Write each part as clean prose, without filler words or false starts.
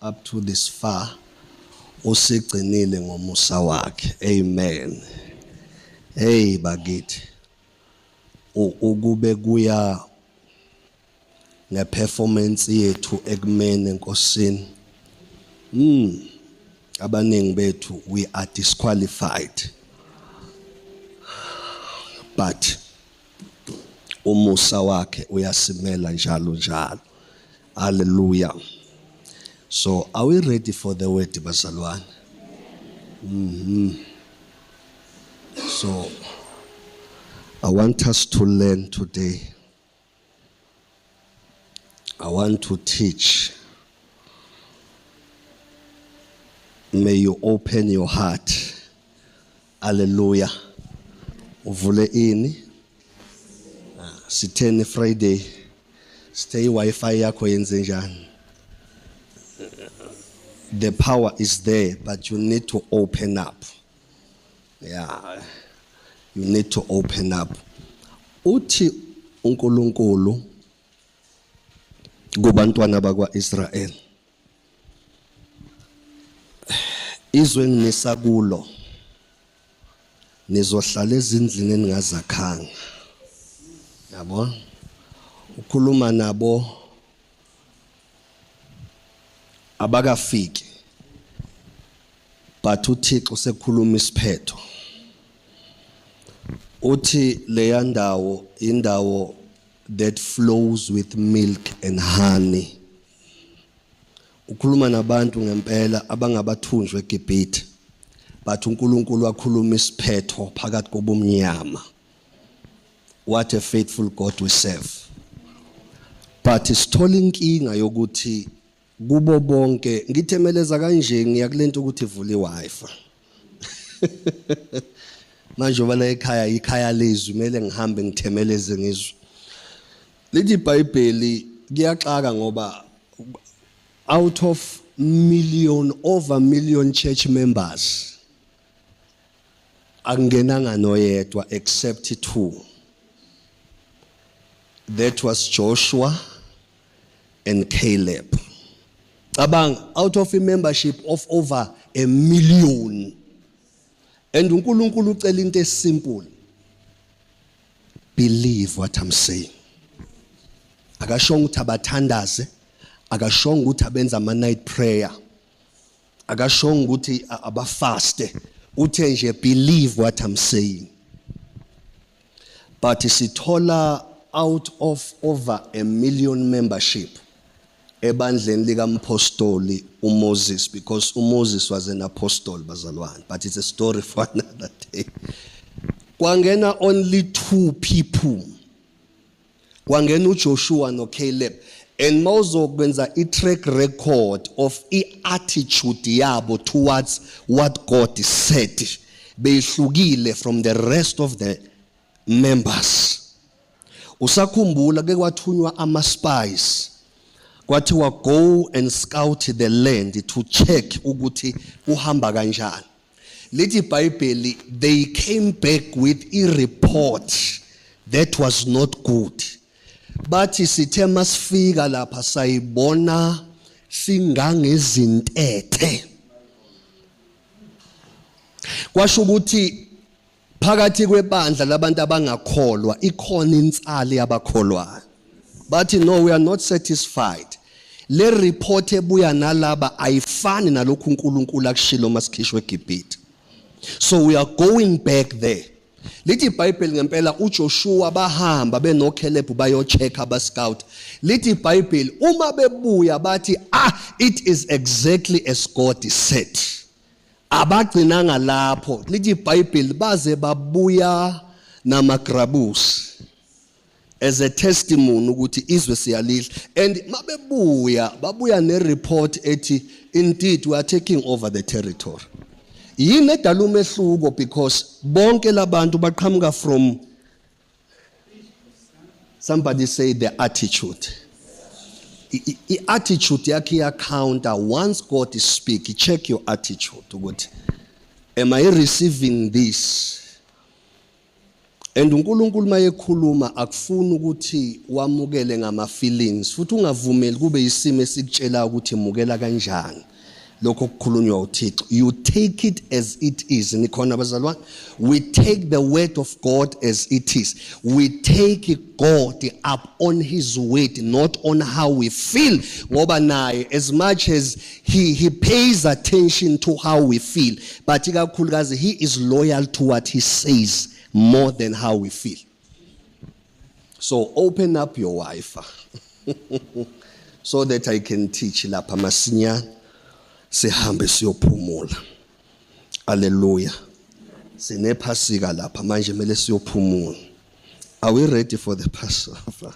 up to this far usigcinile ngomusa wakhe. Amen. Hey bakithi, ukube kuya ngeperformance yethu ekumene enkosini, abaningi bethu we are disqualified, but umusa wakhe uyasimela njalo njalo. Hallelujah. So are we ready for the word, bazalwane? So I want us to learn today. I want to teach. May you open your heart. Hallelujah. Uvule ini. Sitheni Friday. Stay Wi-Fi yakho yenze njani? The power is there, but you need to open up. Yeah, you need to open up. Uthi uNkulunkulu kubantwana bakwa-Israel, izwe engisakulo nizohlala ezindlini eningazakhanga. Yabo? Ukhuluma nabo abakafiki, but uThixo sekhuluma isiphetho. Uthi leya ndawo indawo that flows with milk and honey. Ukhuluma nabantu ngempela abangabathunjwe eGibhithe, but uNkulunkulu wakhuluma isiphetho phakathi kobumnyama. What a faithful God we serve. But isithola inkinga yokuthi kubo bonke ngithemeleza kanje ngiyakulento ukuthi ivule iWi-Fi. Manje bala ikhaya lezwi kumele ngihambe ngithemeleze ngizwe. Lithi iBhayibheli kuyaxaka ngoba out of over million church members angenanga noyedwa except two. That was Joshua and Caleb. Out of a membership of over 1 million. And uNkulunkulu ucela into simple. Believe what I'm saying. Akashonga ukuthi abathandaze, akashonga ukuthi abenza ama-night prayer, akashonga ukuthi abafaste. Uthe nje believe what I'm saying. But sithola out of over 1 million membership ebandleni likampostoli uMoses, because uMoses was an apostle, bazalwane, but it's a story for another day. Kwangena only 2 people. Kwangena uJoshua no Caleb. And mawuzokwenza i-track record of i-attitude yabo towards what God said, beyihlukile from the rest of the members. Usakhumbula ke kwathunywa ama-spies, kwathiwa go and scout the land to check ukuthi uhamba kanjani. Lithi iBhayibheli they came back with a report that was not good. Bathi sithe masifika lapha sayibona singangezintethe. Kwasho ukuthi phakathi kwebandla labantu abangakholwa ikhona insali yabakholwayo. Bathi no, we are not satisfied. Le report ebuya nalaba ayifani nalokhu uNkulunkulu akushilo masikhishwe eGibhithe. So we are going back there. Lithi iBhayibheli ngempela uJoshua bahamba benoCaleb bayo-check aba-scout. Lithi iBhayibheli uma bebuya bathi it is exactly as God said. Abagcinanga lapho. Lithi iBhayibheli baze babuya namagrabusi as a testimony ukuthi izwe siyalidla. And mabebuya babuya ne-report ethi indeed we are taking over the territory. Yini edala umehluko? Because bonke labantu baqhamuka from, somebody say, the attitude. I-attitude yakhe iyacounter. Once God is speaking, check your attitude ukuthi am I receiving this? And uNkulunkulu mayekhuluma akufuni ukuthi wamukele ngama feelings futhi ungavumeli kube isimo esikutshela ukuthi mukela kanjani lokho kukhulunywa uThixo. You take it as it is. Nikhona bazalwane, we take the word of God as it is. We take God up on his word, not on how we feel. Ngoba naye, as much as he pays attention to how we feel, but ikakhulukazi he is loyal to what he says more than how we feel. So open up your Wi-Fi so that I can teach lapha masinyane sihambe siyophumula. Hallelujah. Sinephasika lapha manje mele siyophumula. Are we ready for the Passover?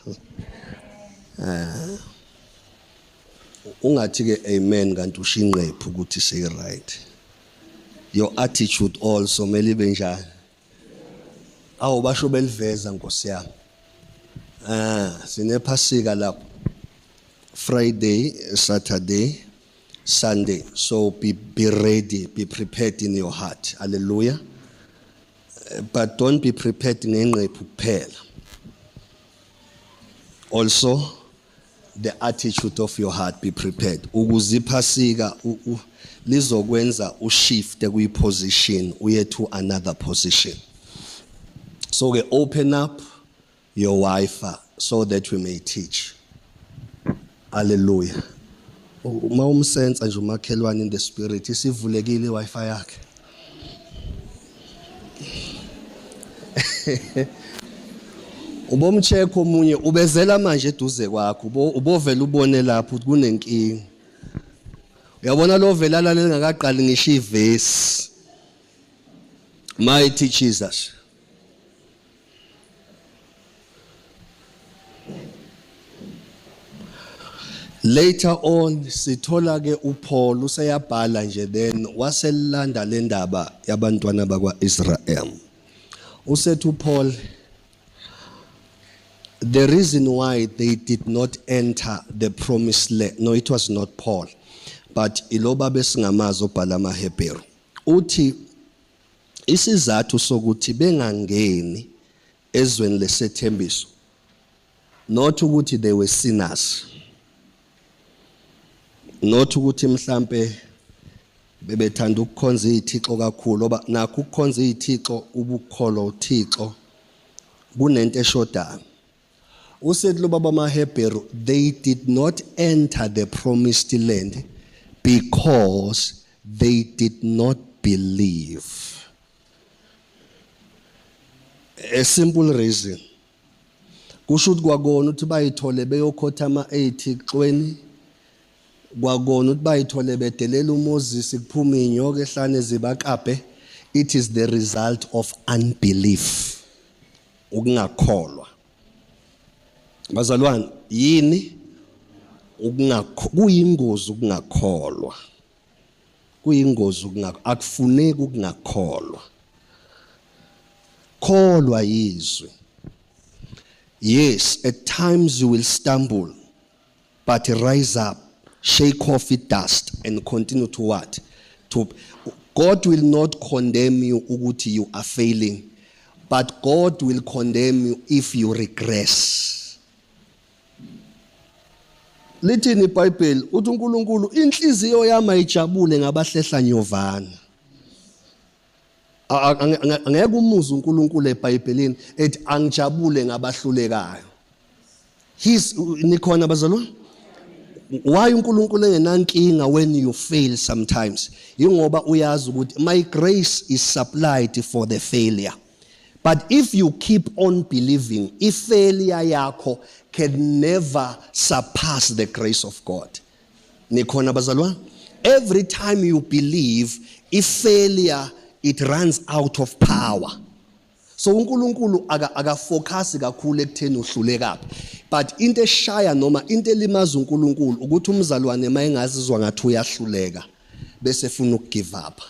Ungathi ke amen kanti ushinqephu ukuthi say right. Your attitude also mele ibe njani. Awu basho beliveza Nkosi yami. Sinephasika lapha. Friday, Saturday, Sunday. So be ready, be prepared in your heart. Hallelujah. But don't be prepared ngenqephu kuphela. Also, the attitude of your heart, be prepared. Ukuze iphasika lizokwenza ushift kuyiposition uye to another position. So we open up your Wi-Fi so that we may teach. Hallelujah. Uma umsensa nje umakhelwane in the spirit isivulekile iWi-Fi yakhe. Ubomcheck omunye ubezela manje eduze kwakho ubovela ubone lapho ukuthi kunenkinga. Uyabona lo vela lalela ngakaqali ngisho iverse. Mighty Jesus. Later on sithola ke uPaul useyabhala nje then waselanda le ndaba yabantwana bakwaIsrael. Usethu Paul, the reason why they did not enter the promised land, no, it was not Paul, but iloba besingamazi obhala amaHebheru. Uthi isizathu sokuthi bengangeni ezweni lesethembiso, not ukuthi they were sinners, not ukuthi mhlambe bebethanda ukukhonza izithixo kakhulu oba nakho ukukhonza izithixo ubukholo uThixo kunento eshodayo. Usethi lo baba amaHebheru, they did not enter the promised land because they did not believe. A simple reason. Kusho ukuthi kwakona ukuthi bayithole beyokhotha ama-8 kwakona ukuthi bayithole bedelela uMoses kuphuma inyoka ehlane zibaqaphe. It is the result of unbelief. Ukungakholwa. Bazalwane, yini kuyingozi ukungakholwa. Kuyingozi akufuneki ukungakholwa. Kholwa yizwi. Yes, at times you will stumble, but rise up, shake off the dust, and continue to what? God will not condemn you ukuthi you are failing, but God will condemn you if you regress. Lithini iBhayibheli uthi uNkulunkulu inhliziyo yami ayijabule ngabahlehla nyovana. Angeke umuze uNkulunkulu eBhayibhelini ethi angijabule ngabahlulekayo. Nikhona bazalwane? Why uNkulunkulu engenankinga when you fail sometimes? Yingoba uyazi ukuthi my grace is supplied for the failure. But if you keep on believing, if failure yakho can never surpass the grace of God. Nikhona bazalwane? Every time you believe, if failure, it runs out of power. So uNkulunkulu akafocus kakhulu ekutheni uhlulekaphi. But into eshaya noma into elimaza uNkulunkulu ukuthi umzalwane mayengazizwa ngathi uyahluleka bese funa ukugive up.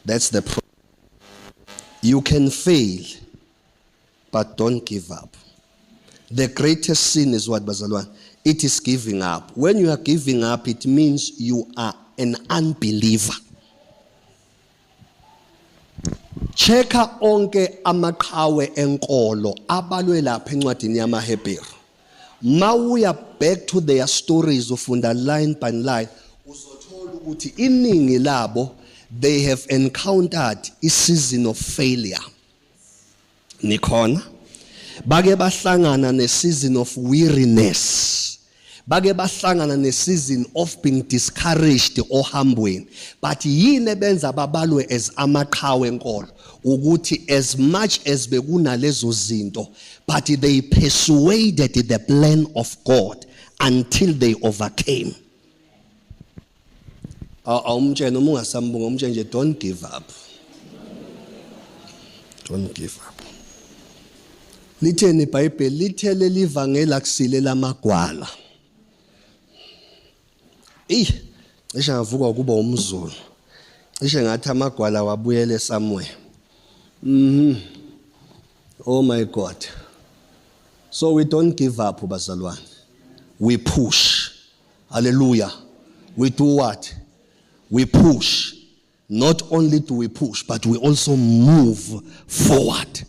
That's the problem. You can fail, but don't give up. The greatest sin is what, bazalwane? It is giving up. When you are giving up, it means you are an unbeliever. checka onke amaqhawe enkolo abalwe lapha encwadini yamaHebheru. Mawuya back to their stories ufunda line by line uzothola ukuthi iningi labo they have encountered a season of failure. Nikhona bake bahlangana ne season of weariness. Bake bahlangana ne season of being discouraged ohambweni. But yini benza babalwe as amaqhawe enkolo ukuthi as much as bekunalezo zinto but they persuaded the plan of God until they overcame. Awumtshela uma ungasambunga umtshela nje don't give up. Don't give up. Litheni iBhayibheli lithele livangela kusile lamagwala. Cishe ngavuka kuba umzulu. Cishe ngathi amagwala wabuyele somewhere. Oh my God. So we don't give up, bazalwane. We push. Hallelujah. We do what? We push. Not only do we push, but we also move forward.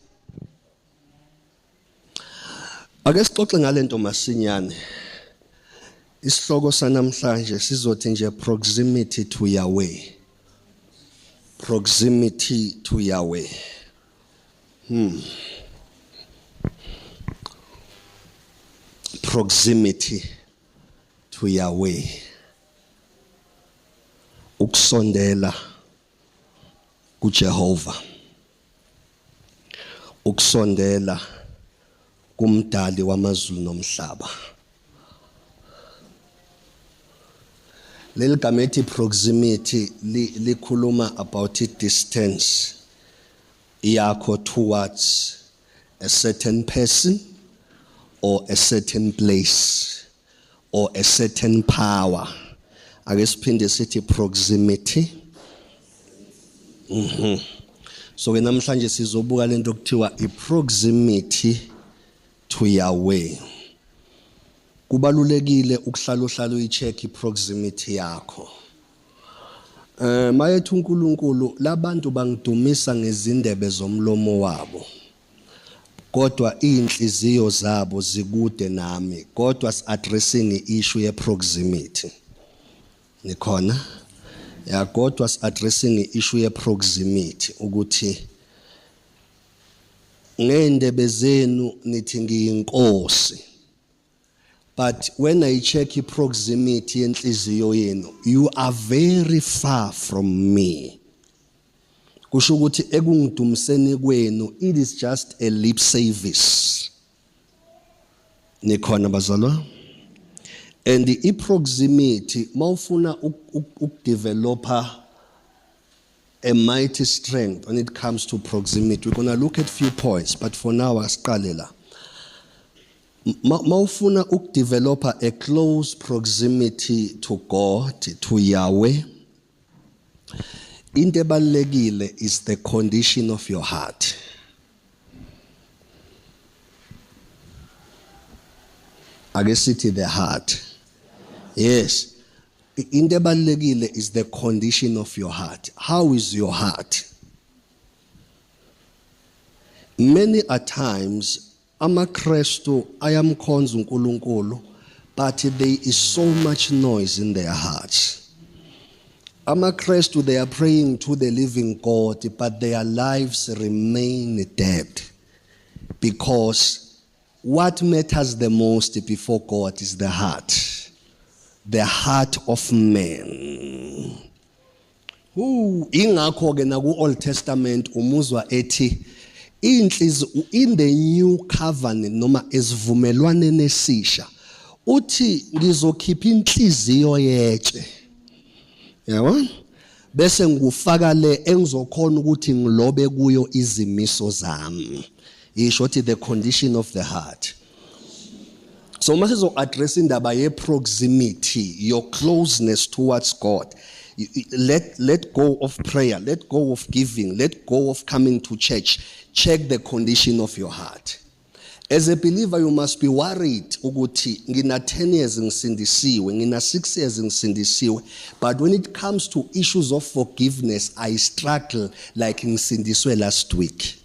Ake sixoxe ngalento masinyane. Isihloko sanamhlanje sizothi nje proximity to Yahweh. Proximity to Yahweh. Proximity to Yahweh. Ukusondela kuJehova. Ukusondela kumdali wamazulu nomhlaba. Leli gama ethi proximity likhuluma about distance yakho towards a certain person or a certain place or a certain power. Ake siphinde sithi proximity. So ke namhlanje sizobuka lento okuthiwa iproximity to Yahweh. Kubalulekile ukuhlala uyicheck iproximity yakho. Mayethu uNkulunkulu labantu bangidumisa ngezindebe zomlomo wabo. Kodwa inhliziyo zabo zikude nami. Kodwa addressing issue ye proximity. Nikhona? Ya kodwa addressing issue ye proximity ukuthi ngendebe zenu nithi ngiyinkosi. But when I check proximity yenhliziyo yenu, you are very far from me. Kusho ukuthi ekungidumiseni kwenu, it is just a lip service. Nikhona bazalwa? And the proximity, mawufuna ukudevelopa a mighty strength when it comes to proximity. We're going to look at a few points, but for now, asiqale la. Mawufuna ukudevelopa a close proximity to God, to Yahweh, into ebalulekile is the condition of your heart. Ake sithi the heart. Yes. Into ebalulekile is the condition of your heart. How is your heart? Many a times amaKristu ayamkhonza uNkulunkulu, but there is so much noise in their hearts. AmaKristu, they are praying to the living God, but their lives remain dead. Because what matters the most before God is the heart. The heart of man. Ingakho ke naku Old Testament umuzwa ethi in the new covenant noma esivumelwaneni esisha uthi ngizokhipha inhliziyo yetshe. Yabona? Bese ngufaka le engizokhona ukuthi ngilobe kuyo izimiso zami. Isho ukuthi the condition of the heart. So masizo address indaba ye proximity, your closeness towards God. Let go of prayer, let go of giving, let go of coming to church. Check the condition of your heart. As a believer, you must be worried ukuthi ngina 10 years ngisindisiwe, ngina 6 years ngisindisiwe, but when it comes to issues of forgiveness, I struggle like ngisindiswe last week.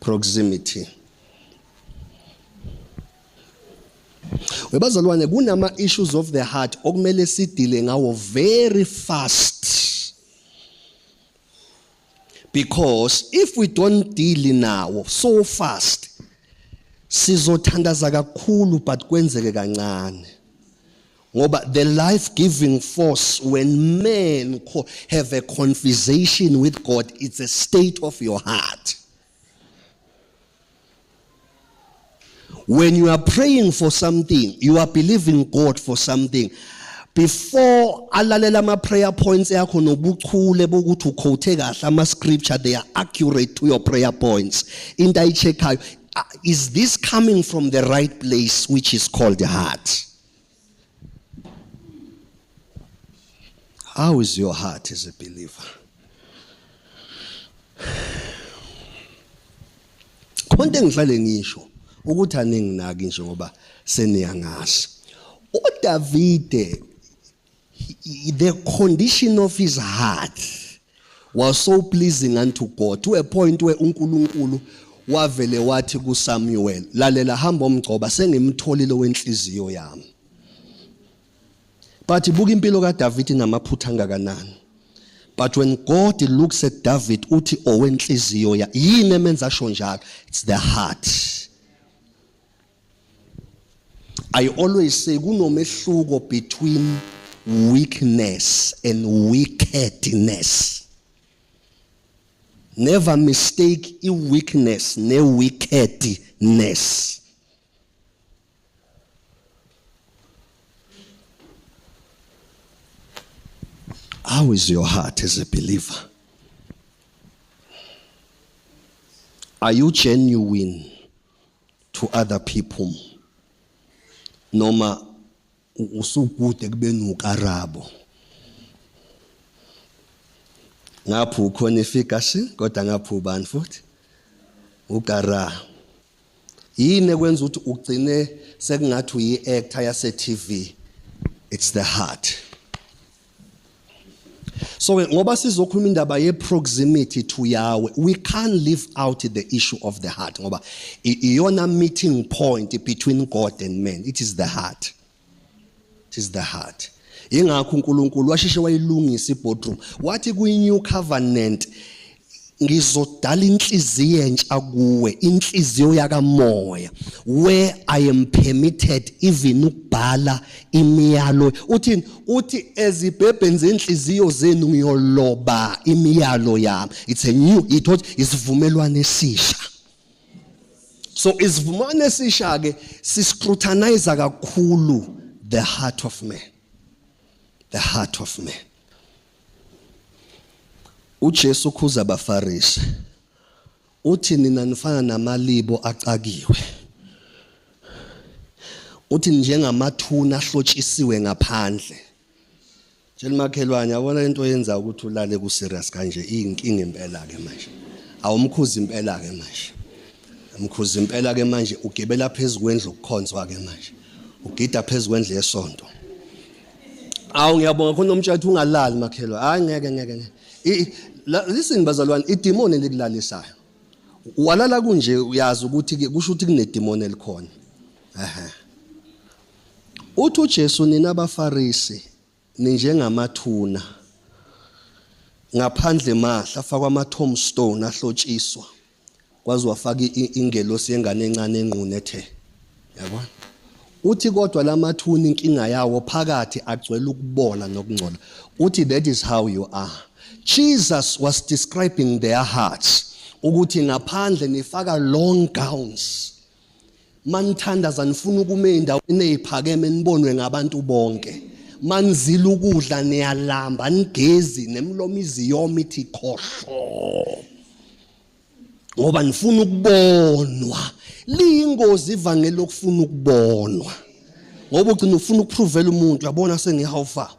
Proximity. Webazalwane kunama issues of the heart okumele sidile ngawo very fast. Because if we don't deal now so fast, sizothandaza kakhulu but kwenzeke kancane. Ngoba the life-giving force when men have a conversation with God, it's a state of your heart. When you are praying for something, you are believing God for something. Before alalela ma prayer points yakho nobuchule bokuthi uquote kahle ama scripture, they are accurate to your prayer points. Into ayicheckayo, is this coming from the right place, which is called the heart? How is your heart as a believer? Konke ngihlale ngisho ukuthi aninginaki nje ngoba seniyangazi. uDavide, the condition of his heart was so pleasing unto God to a point where uNkulunkulu wavele wathi kuSamuel, lalela hamba umgcoba sengimtholile wenhliziyo yami. But ibuka impilo kaDavid namaphutha angakanani. But when God looks at David uthi owenhliziyo ya yini emenza asho njalo? It's the heart. I always say kunomehluko between weakness and wickedness. Never mistake weakness ne wickedness. How is your heart as a believer? Are you genuine to other people? Noma usukude kubeni ukarabo. Ngaphu khona efficacy kodwa ngaphu ubani futhi ukara. Yini ekwenza ukuthi ugcine sekungathi uyi-actor yase TV? It's the heart. So ngoba sizokhuluma indaba ye proximity to Yahweh, we can't leave out the issue of the heart ngoba iyona meeting point between God and man. It is the heart. It is the heart. Ingakho uNkulunkulu washeshe wayilungisa iboardroom. Wathi ku-new covenant ngizodala inhliziyo entsha kuwe, inhliziyo yakamoya, where I am permitted even ukubhala imiyalo. Uthi ezibhebhenze inhliziyo zenu ngiyoloba imiyalo yami. It's a new, it was isivumelwano esisha. So isivumelwano esisha ke siscrutinize kakhulu the heart of man. The heart of man. uJesu ukhuza abaFarisi uthi nina nifana namalibo acakiwe, uthi njengamathuna ahlotshisiwe ngaphandle. Tshela makhelwane, yabona into yenza ukuthi ulale ku serious kanje, iyinkinga impela ke manje. Awumkhuzi impela ke manje. Umkhuzi impela ke manje ugibela phezulu kwendlu ukukhonzwa ke manje. Ugida phezulu kwendlu yesonto. Awu ngiyabonga khona umtshayeli ungalali makhelwane. Hayi ngeke. Listen bazalwane, idemoni elikulalisayo. Walala kunje uyazi ukuthi kusho ukuthi kunedemoni elikhona. Uthi uJesu nina abaFarisi ninjengamathuna ngaphandle mahla afakwa ama-tombstone ahlotshiswa. Kwazi wafaka ingelosi yengane encane enqunethe. Yabona? Uthi kodwa lamathuna inkinga yawo phakathi agcwele ukubola nokungcola. Uthi that is how you are. Jesus was describing their hearts. Ukuthi ngaphandle nifaka long gowns. Manithandaza nifuna ukuma endaweni eziphakeme nibonwe ngabantu bonke. Manizila ukudla niyalamba nigezi nemlomo iziyoma ithi khohlo. Ngoba nifuna ukubonwa. Liyingozi ivangeli lokufuna ukubonwa. Ngoba ugcina ufuna ukuprovela umuntu, yabona sengihow far.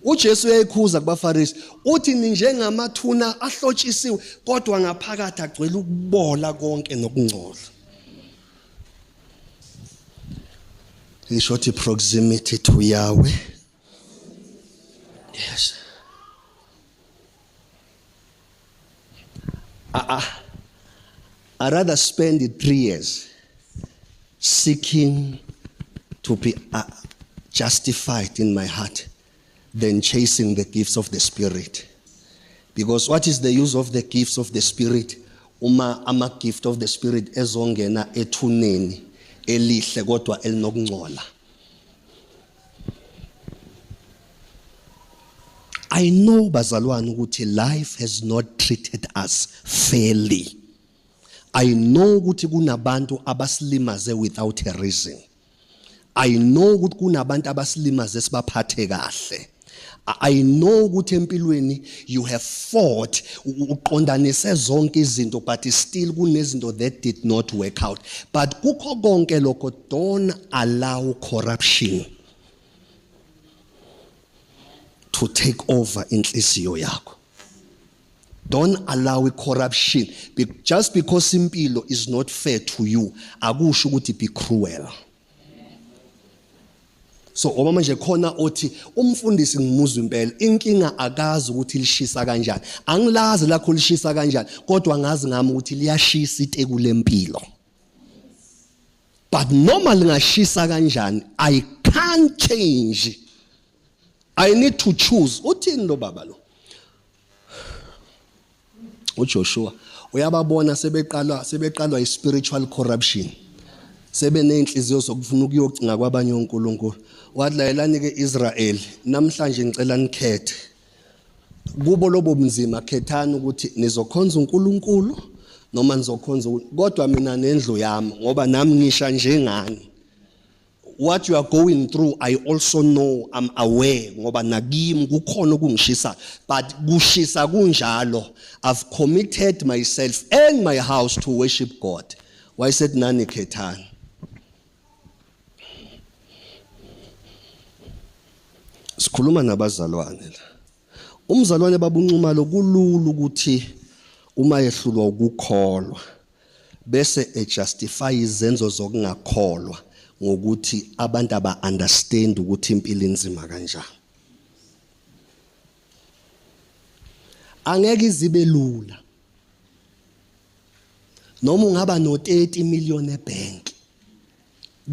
uJesu uyayikhuza kubaFarisi uthi ninjengamathuna ahlotshisiwe kodwa ngaphakathi agcwele ukubola konke nokungcola. Isho ukuthi proximity to Yahweh. Yes. I rather spend 3 years seeking to be justified in my heart than chasing the gifts of the Spirit. Because what is the use of the gifts of the Spirit? Ama gift of the Spirit ezongena ethuneni elihle kodwa elinokungcola. I know bazalwane ukuthi life has not treated us fairly. I know ukuthi kunabantu abasilimaze without a reason. I know ukuthi kunabantu abasilimaze sibaphathe kahle. I know ukuthi empilweni you have fought uqondanise zonke izinto but still kunezinto that did not work out. But kukho konke lokho don't allow corruption to take over inhliziyo yakho. Don't allow corruption. Just because impilo is not fair to you, akusho ukuthi be cruel. So oma manje khona othi umfundisi ngimuzwa impela inkinga akazi ukuthi lishisa kanjani. Angilazi lakho lishisa kanjani kodwa ngazi ngami ukuthi liyashisa iteku lempilo. But noma lingashisa kanjani I can't change. I need to choose. Uthini lo baba lo? uJoshua uyababona sebeqalwa spiritual corruption. Sebenenhliziyo zokufuna ukuyocinga kwabanye uNkulunkulu. Wadlayelani ke Israel namhlanje ngicela nikhethe. Kubo lobo mzima khethani ukuthi nizokhonza uNkulunkulu noma nizokhonza kodwa mina nendlu yami ngoba nami ngisha njengani. What you are going through I also know, I'm aware ngoba nakimi kukhona ukungishisa but kushisa kunjalo I've committed myself and my house to worship God. Why said nani khethani? Sikhuluma nabazalwane la. Umzalwane babuncumalo kulula ukuthi uma ehlulwa ukukholwa bese ejustify izenzo zokungakholwa ngokuthi abantu aba-understand ukuthi impilo inzima kanjani. Angeke izibe lula. Noma ungaba no-30 million ebank.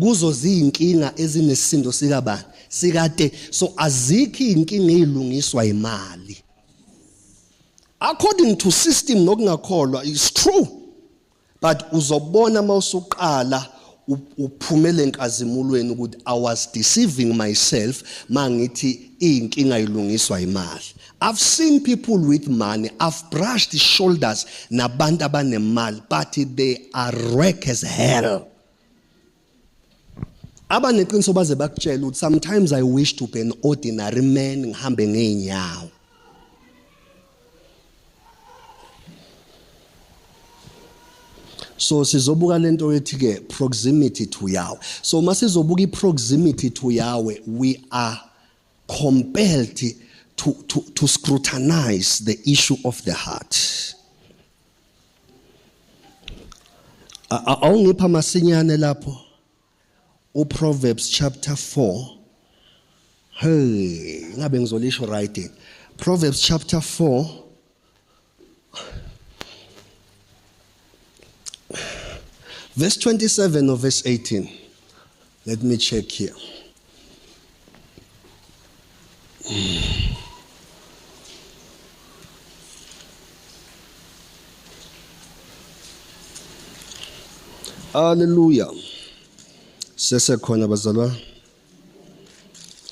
Kuzo ziyinkinga ezinesisindo sikabani? Sikade. So azikho inkinga ezilungiswa imali. According to system nokungakholwa is true. But uzobona mawusuqala uphumele enkazimulweni ukuthi I was deceiving myself mangithi inkinga ilungiswa imali. I've seen people with money, I've brushed shoulders nabantu abanemali but they are wreck as hell. Abaneqiniso baze bakutshela ukuthi sometimes I wish to be an ordinary man ngihambe ngeenyawo. So sizobuka lento ethi ke proximity to Yahweh. So masizobuka iproximity to Yahweh we are compelled to scrutinize the issue of the heart. Awungipha masinyane lapho uProverbs chapter 4. Hey, ngabe ngizolisho right. Proverbs chapter 4 verse 27 or verse 18. Let me check here. Hallelujah. Sesekhona bazalwa.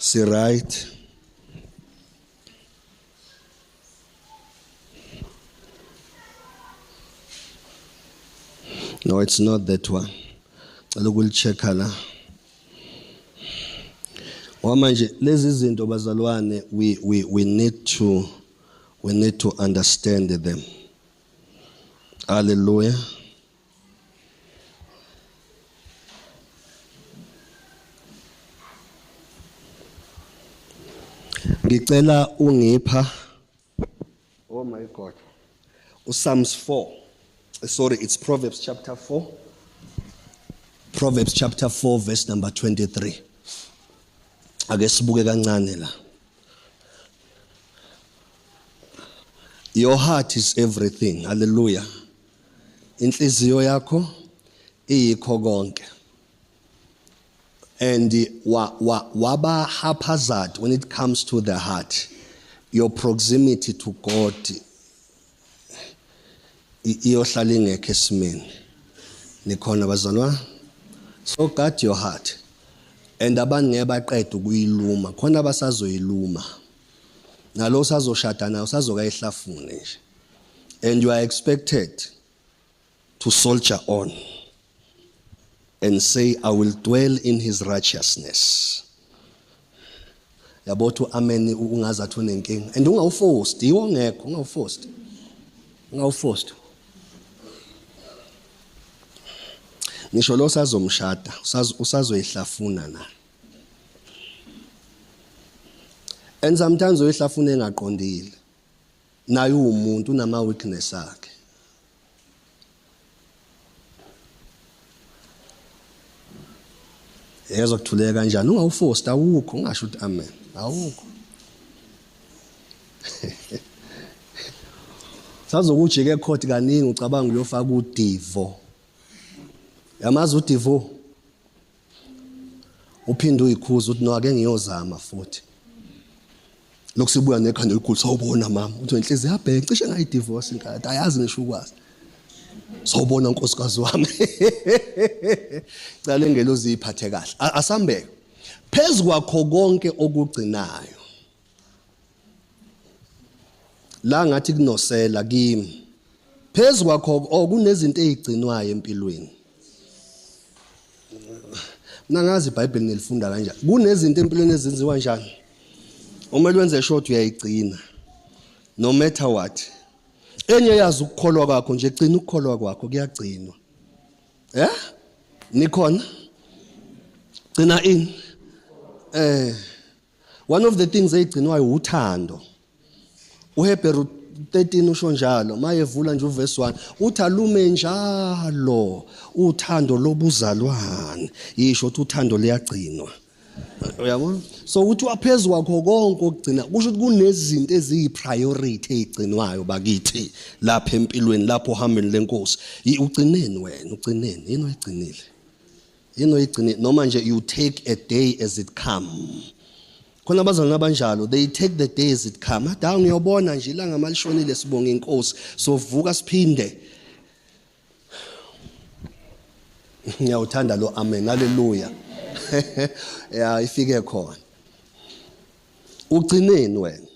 Si right. No, it's not that one. We'll check hala. Wamanje lezi zinto bazalwane we need to understand them. Hallelujah. Ngicela ungipha. Oh my God. Psalms 4. Sorry, it's Proverbs chapter 4. Proverbs chapter 4 verse number 23. Ake sibuke kancane la. Your heart is everything. Hallelujah. Inhliziyo yakho iyikho konke. And waba haphazard when it comes to the heart. Your proximity to God iyohlala ingekho esimeni. Nikhona bazalwa? So guard your heart. And abantu ngeke baqede ukuyiluma. Khona basazoyiluma. Nalo sazoshada nayo sazokayihlafune nje. And you are expected to soldier on and say, I will dwell in his righteousness. Yabothu amen ungazathi unenkinga. And ungawuforced, yiwo ngekho, ungawuforced. Ungawuforced. Ngisho lo sazomshada, usazoyihlafuna na. And sometimes uyihlafuna engaqondile. Naye umuntu unama weakness akhe. Ezokuthuleka kanjani? Ungawuforced, awukho, ungasho ukuthi amen. Awukho. Sazokujike ecourt kaningi ucabanga uyofaka udivo. Yamazi udivo. Uphinde uyikhuza uthi no ake ngiyozama futhi. Lokhu sibuya nekhanda elikhulu sawubona mama. Uthi inhliziyo yabheka cishe ngayidivorce inkatha. Ayazi ngisho ukwazi. Sawubona nkosikazi wami. Cala engelozi iphathe kahle. Asambeke. Phezu kwakho konke okugcinayo. La ngathi kunosela kimi. Phezu kwakho kunezinto ezigcinwayo empilweni. Mina ngazi iBhayibheli nilifunda kanjani. Kunezinto empilweni ezenziwa kanjani. Uma wenze short uyayigcina. No matter what. Enye yazi ukukholwa kwakho nje gcina ukukholwa kwakho kuyagcinwa. Nikhona? Gcina ini? One of the things ezigcinwayo uthando. uHebrew 13 usho njalo mayevula nje uverse 1 uthi alume njalo uthando lobuzalwane yisho ukuthi uthando liyagcinwa. Uyabona? So uthi waphezulu kwakho konke okugcina kusho ukuthi kunezinto eziyipriority ezigcinwayo bakithi lapha empilweni lapho uhambeni lenkosi. Ugcineni wena, ugcineni. Yini oyigcinile? Yini oyigcinile? Noma nje you take a day as it come. Khona abazalwane abanjalo they take the day as it come. Hada ngiyobona nje ilanga malishonile sibonga inkosi sovuka siphinde. Ngiyawuthanda lo amen. Hallelujah. Yeah, ifike khona. Ugcineni wena.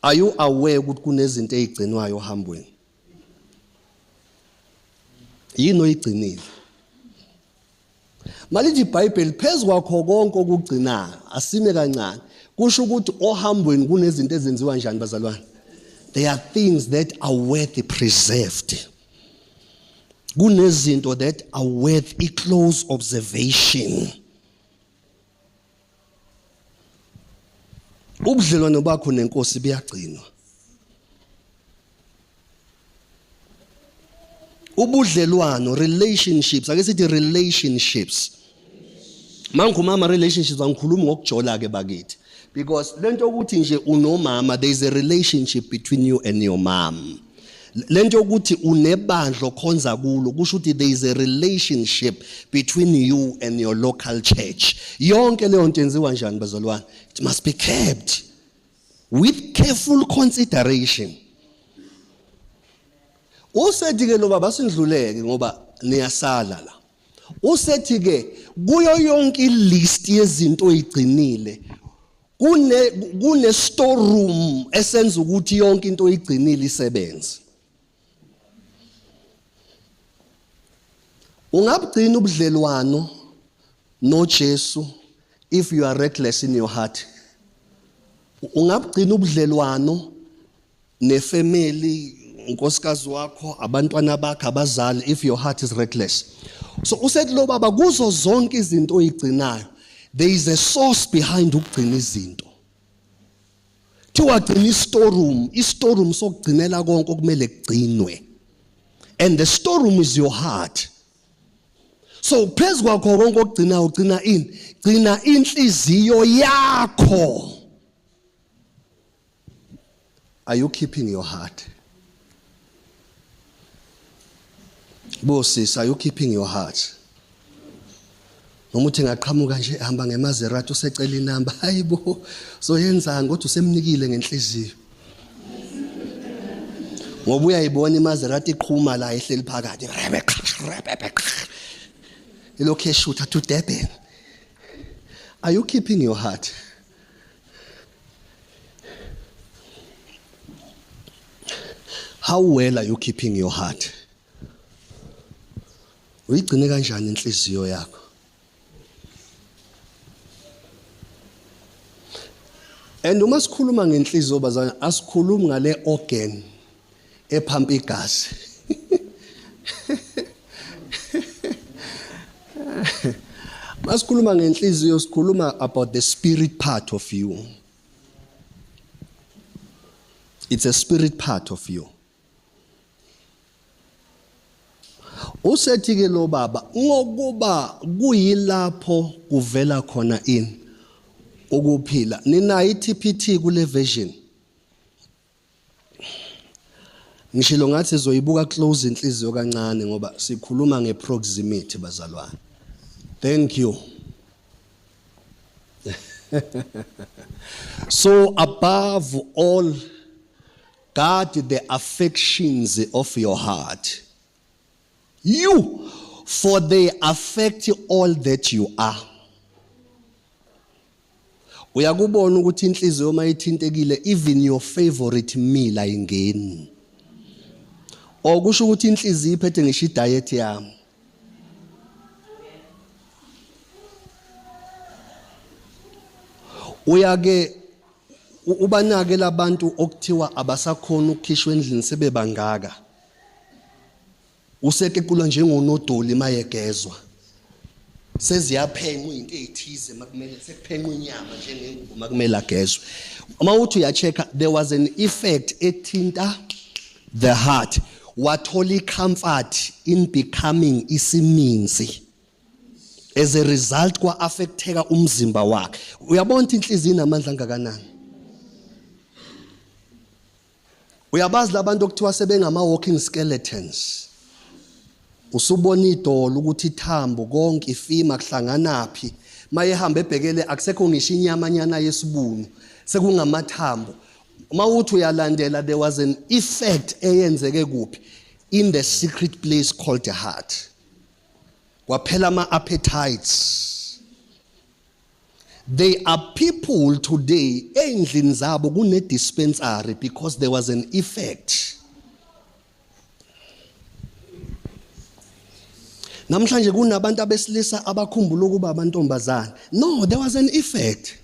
Are you aware ukuthi kunezinto ezigcinwayo ohambweni? Yini oyigcinile? Malithi iBhayibheli phezu kwakho konke okugcinayo asime kancane kusho ukuthi ohambweni kunezinto ezenziwa kanjani bazalwane. There are things that are worth preserved. Kunezinto that are worth a close observation. Ubudlelwano bakho nenkosi buyagcinwa. Ubudlelwano relationships ake sithi relationships. Mangumama relationships angikhulumi ngokujola ke bakithi because lento ukuthi nje unomama there is a relationship between you and your mom. Lento ukuthi unebandla khonza kulo kusho ukuthi there is a relationship between you and your local church. Yonke leyo nto yenziwa kanjani bazalwane? It must be kept with careful consideration. Usethi ke lo baba sindluleke ngoba niyasala la. Usethi ke kuyo yonke ilist yezinto oyigcinile kune storeroom esenza ukuthi yonke into oyigcinile isebenze. Ungabugcina ubudlelwano noJesu if you are reckless in your heart. Ungabugcina ubudlelwano nefamily unkosikazi wakho abantwana bakho abazali if your heart is reckless. So usethi lo baba kuzo zonke izinto oyigcinayo there is a source behind ukugcina izinto. Kuthiwa gcina i-storeroom sokugcinela konke okumele kugcinwe. And the storeroom is your heart. So phezu kwakho konke okugcinayo ugcina ini? Gcina inhliziyo yakho. Are you keeping your heart? Bossis, are you keeping your heart? Noma uthi ngaqhamuka nje ehamba ngeMaserati usecela inamba, hayibo soyenzanga kodwa usemnikile ngenhliziyo. Ngoba uyayibona iMaserati iqhuma la ehleli phakathi. Ilokhu eshutha to Durban. Are you keeping your heart? How well are you keeping your heart? Uyigcine kanjani inhliziyo yakho? And uma sikhuluma ngenhliziyo bazana asikhulumi ngale organ ephampa igazi. Masikhuluma ngenhliziyo sikhuluma about the spirit part of you. It's a spirit part of you. Usethi ke lo baba ngokuba kuyilapho kuvela khona ini ukuphila. Nina iTPT kule version. Ngishilo ngathi zoyibuka close inhliziyo kancane ngoba sikhuluma ngeproximity bazalwane. Thank you. So above all, guard the affections of your heart. You, for they affect all that you are. Uyakubona ukuthi inhliziyo mayithintekile even your favorite meal ayingeni. Okusho ukuthi inhliziyo iphethe ngisho idiet yami. Uyake ubanake labantu okuthiwa abasakhona ukukhishwa endlini sebebangaka. Usekequlwa njengonodoli mayegezwa. Seziyaphenqa izinto ezithize makumele sekuphenqa inyama njengengubo makumele agezwe. Uma uthi uyachecka there was an effect ethinta the heart. Wathola comfort in becoming isiminzi. As a result kwa affecteka umzimba wakhe. Uyabona inhliziyo inamandla kangakanani? Uyabazi labantu okuthiwa sebengama walking skeletons. Usubona idolo ukuthi ithambo konke ifima kuhlanganaphi. Mayehamba ebhekele akusekho ngisho inyamanyana yesibunu. Sekungamathambo. Uma uthi uyalandela there was an effect eyenzeke kuphi in the secret place called the heart. Kwaphela ama appetites. There are people today endlini zabo kune dispensary because there was an effect. Namhlanje kunabantu abesilisa abakhumbula ukuba abantombazana. No, there was an effect.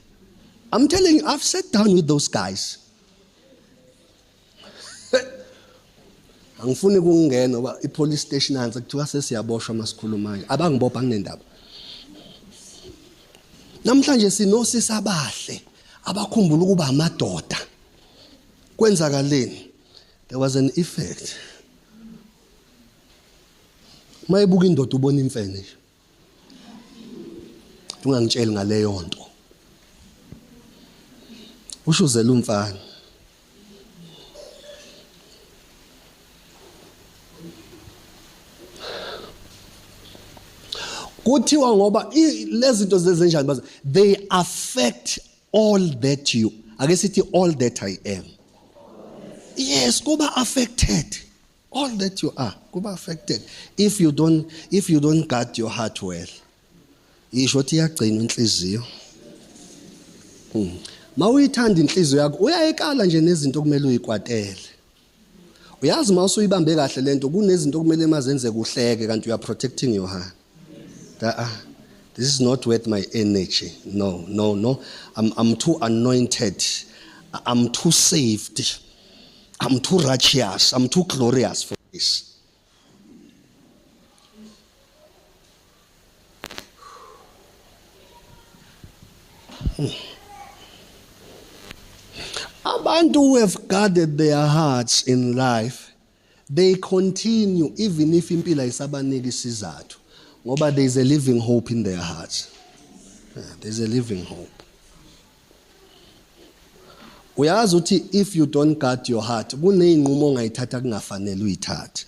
I'm telling you, I've sat down with those guys. Angifuni kungena ngoba ipolice station hansi kuthiwa sesiyaboshwa masikhulumayo. Abangibopha kunendaba. Namhlanje sinosisi abahle abakhumbula ukuba amadoda. Kwenzakaleni? There was an effect. Mayibuka indoda ubona imfene nje. Ungangitsheli ngaleyo nto. Ushuzela umfana. Kuthiwa ngoba lezi zinto zezenjani baza they affect all that you. Ake sithi all that I am. Yes, kuba affected. All that you are kuba affected if you don't guard your heart well. Isho ukuthi iyagcina inhliziyo. Mawuyithanda inhliziyo yakho uyayekala nje nezinto kumele uyikwatele. Uyazi mawusuyibambe kahle lento kunezinto kumele mazenze kuhleke kanti you are protecting your heart. This is not worth my energy. No. I'm too anointed. I'm too saved. I'm too righteous. I'm too glorious for this. Abantu who have guarded their hearts in life, they continue even if impilo ayisabanika isizathu, ngoba there is a living hope in their hearts. There's a living hope. Uyazi uthi if you don't guard your heart, kuneyinqumo ongayithatha kungafanele uyithathe.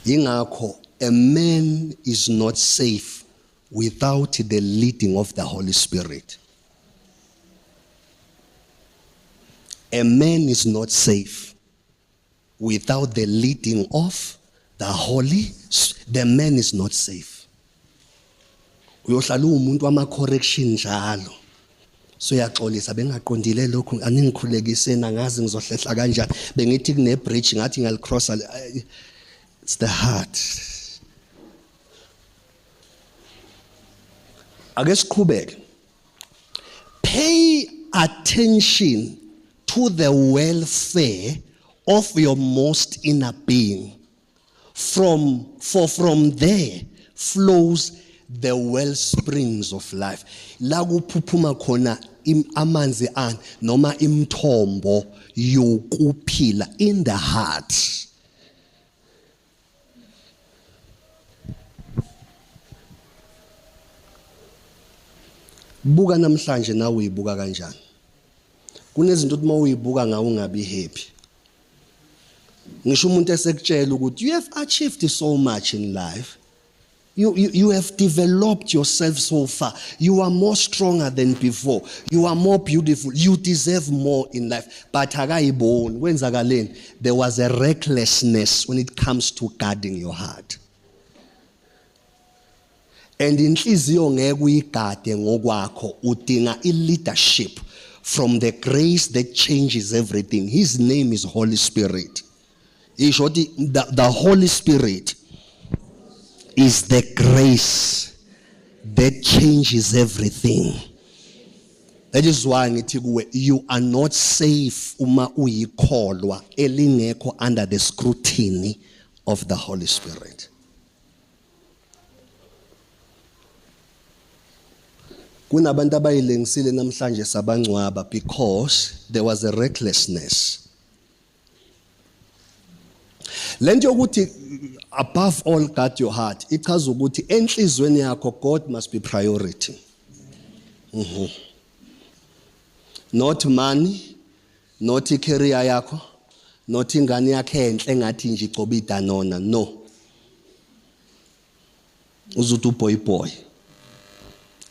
Ingakho a man is not safe without the leading of the Holy Spirit. A man is not safe without the leading of the Holy. The man is not safe. Uyohlala umuntu wama correction njalo. So yaxolisa bengaqondile lokho aningikhulekise nangazi ngizohlehla kanjani bengithi kune bridge ngathi ngalicrossa. It's the heart. Ake siqhubeke. Pay attention to the welfare of your most inner being. For from there flows the well springs of life. La kuphuphuma khona amanzi an noma imthombo yokuphila in the heart. Buka namhlanje nawe uyibuka kanjani? Kunezinto uthi mawuyibuka ngawe ungabi happy. Ngisho umuntu esekutshela ukuthi you have achieved so much in life. You have developed yourself so far. You are more stronger than before. You are more beautiful. You deserve more in life. But akayiboni kwenzakaleni, there was a recklessness when it comes to guarding your heart. And inhliziyo ngeke uyigade ngokwakho, udinga leadership from the grace that changes everything. His name is Holy Spirit. The Holy Spirit is the grace that changes everything. That is why ngithi kuwe, you are not safe uma uyikholwa elingekho under the scrutiny of the Holy Spirit. Kunabantu abayilengisile namhlanje sabangcwaba because there was a recklessness. Lento yokuthi above all guard your heart ichaza ukuthi enhlizweni yakho God must be priority. Not money, not career yakho, not ingane yakhe enhle ngathi nje icobida nona, no. Uzuthi uboy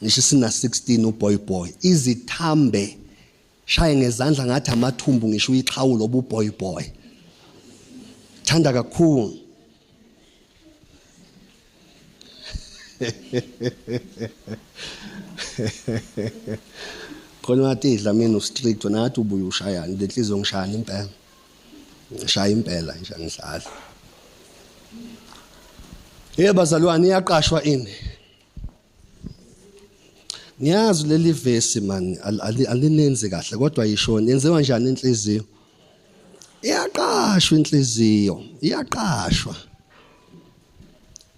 ngisho sina 16 uboy izithambe shaye ngezandla ngathi amathumbu ngisho uyiqhawulo obuboy thanda kakhulu. Khona wathi idla mina ustrict nathi ubuye ushayana lenhliziyo ngishayana impela. Ngishaya impela nje ngidlala. Bazalwane iyaqashwa ini. Ngiyazi leli verse man alinenzi kahle kodwa yishona yenziwa njani inhliziyo? Iyaqashwa inhliziyo, iyaqashwa.